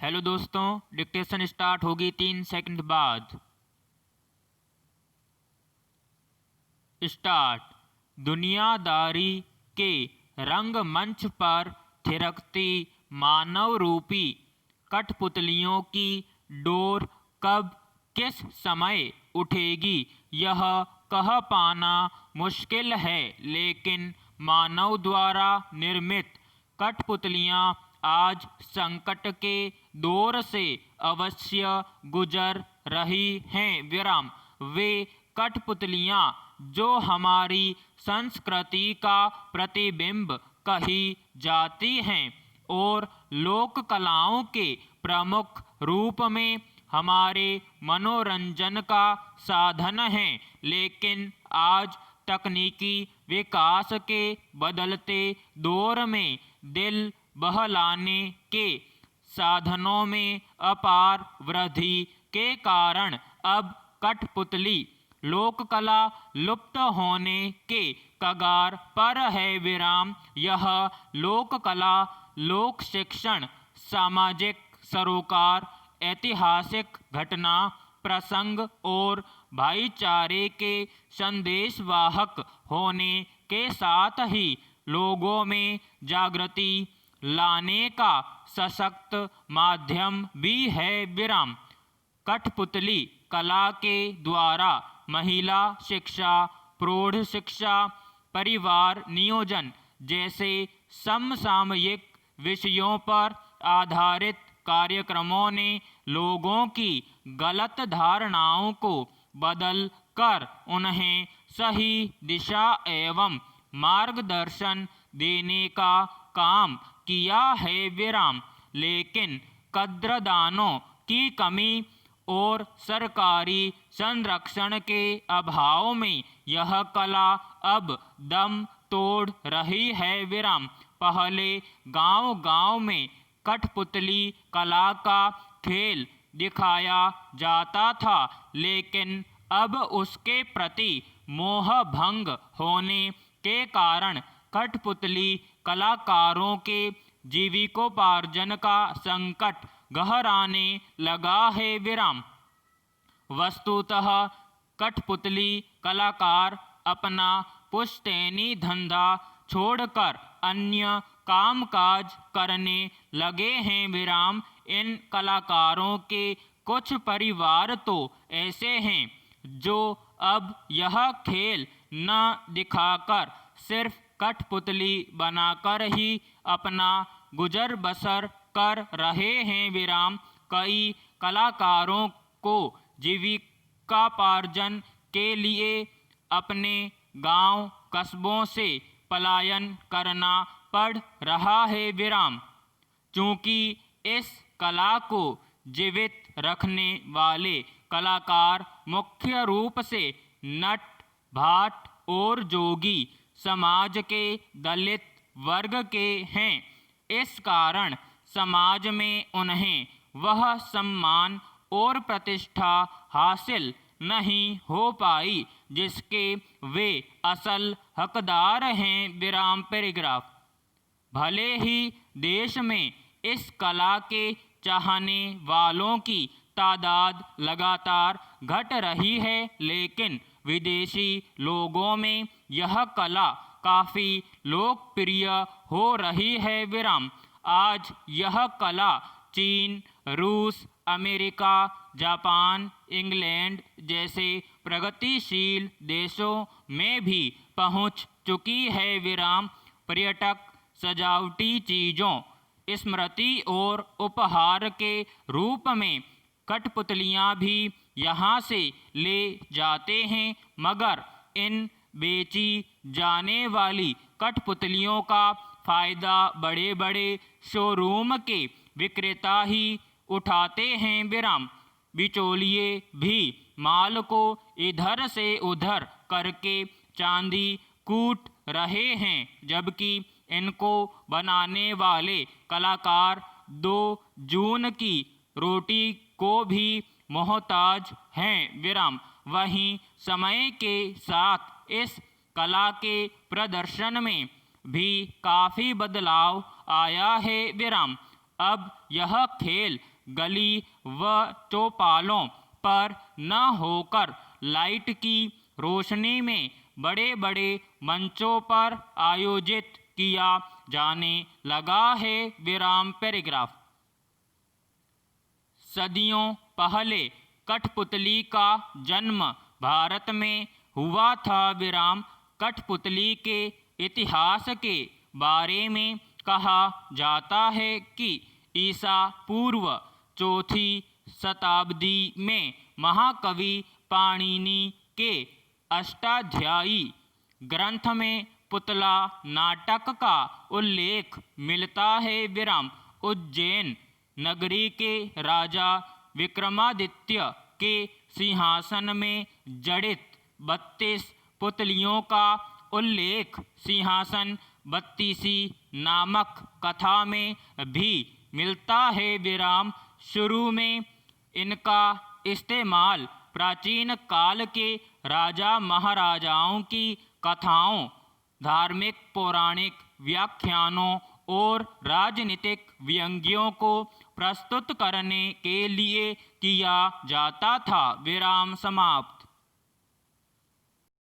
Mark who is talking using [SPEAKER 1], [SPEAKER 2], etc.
[SPEAKER 1] Hello दोस्तों, dictation start होगी 3 second बाद। स्टार्ट। दुनियादारी के रंगमंच पर थिरकती मानव रूपी कठपुतलियों की डोर कब किस समय उठेगी, यह कह पाना मुश्किल है, लेकिन मानव द्वारा निर्मित कठपुतलियां आज संकट के दौर से अवश्य गुजर रही हैं। वे कठपुतलियां जो हमारी संस्कृति का प्रतिबिंब कही जाती हैं और लोक कलाओं के प्रमुख रूप में हमारे मनोरंजन का साधन हैं, लेकिन आज तकनीकी विकास के बदलते दौर में दिल बहलाने के साधनों में अपार वृद्धि के कारण अब कठपुतली लोक कला लुप्त होने के कगार पर है। यह लोक कला लोक शिक्षण, सामाजिक सरोकार, ऐतिहासिक घटना प्रसंग और भाईचारे के संदेशवाहक होने के साथ ही लोगों में जागृति लाने का सशक्त माध्यम भी है। कठपुतली कला के द्वारा महिला शिक्षा, प्रौढ़ शिक्षा, परिवार नियोजन जैसे समसामयिक विषयों पर आधारित कार्यक्रमों ने लोगों की गलत धारणाओं को बदल कर उन्हें सही दिशा एवं मार्गदर्शन देने का काम किया है। लेकिन कद्रदानों की कमी और सरकारी संरक्षण के अभाव में यह कला अब दम तोड़ रही है। पहले गांव-गांव में कठपुतली कला का खेल दिखाया जाता था, लेकिन अब उसके प्रति मोह भंग होने के कारण कठपुतली कलाकारों के जीविकोपार्जन का संकट गहराने लगा है। वस्तुतः कठपुतली कलाकार अपना पुश्तैनी धंधा छोड़कर अन्य कामकाज करने लगे हैं। इन कलाकारों के कुछ परिवार तो ऐसे हैं जो अब यह खेल न दिखाकर सिर्फ कठपुतली बनाकर ही अपना गुजर बसर कर रहे हैं। कई कलाकारों को जीविकापार्जन के लिए अपने गांव कस्बों से पलायन करना पड़ रहा है। चूँकि इस कला को जीवित रखने वाले कलाकार मुख्य रूप से नट भाट और जोगी समाज के दलित वर्ग के हैं, इस कारण समाज में उन्हें वह सम्मान और प्रतिष्ठा हासिल नहीं हो पाई जिसके वे असल हकदार हैं। पैराग्राफ। भले ही देश में इस कला के चाहने वालों की तादाद लगातार घट रही है, लेकिन विदेशी लोगों में यह कला काफ़ी लोकप्रिय हो रही है। आज यह कला चीन, रूस, अमेरिका, जापान, इंग्लैंड जैसे प्रगतिशील देशों में भी पहुंच चुकी है। पर्यटक सजावटी चीज़ों, स्मृति और उपहार के रूप में कठपुतलियां भी यहाँ से ले जाते हैं, मगर इन बेची जाने वाली कठपुतलियों का फ़ायदा बड़े बड़े शोरूम के विक्रेता ही उठाते हैं। बिचौलिए भी माल को इधर से उधर करके चांदी कूट रहे हैं, जबकि इनको बनाने वाले कलाकार 2 जून की रोटी को भी मोहताज हैं। वहीं समय के साथ इस कला के प्रदर्शन में भी काफ़ी बदलाव आया है। अब यह खेल गली व चौपालों पर न होकर लाइट की रोशनी में बड़े बड़े मंचों पर आयोजित किया जाने लगा है। विराम पैराग्राफ। सदियों पहले कठपुतली का जन्म भारत में हुआ था। विराम। कठपुतली के इतिहास के बारे में कहा जाता है कि ईसा पूर्व चौथी शताब्दी में महाकवि पाणिनि के अष्टाध्यायी ग्रंथ में पुतला नाटक का उल्लेख मिलता है। विराम। उज्जैन नगरी के राजा विक्रमादित्य के सिंहासन में जड़ित 32 पुतलियों का उल्लेख सिंहासन 32 नामक कथा में भी मिलता है। विराम। शुरू में इनका इस्तेमाल प्राचीन काल के राजा महाराजाओं की कथाओं, धार्मिक पौराणिक व्याख्यानों और राजनीतिक व्यंग्यों को प्रस्तुत करने के लिए किया जाता था। विराम समाप्त।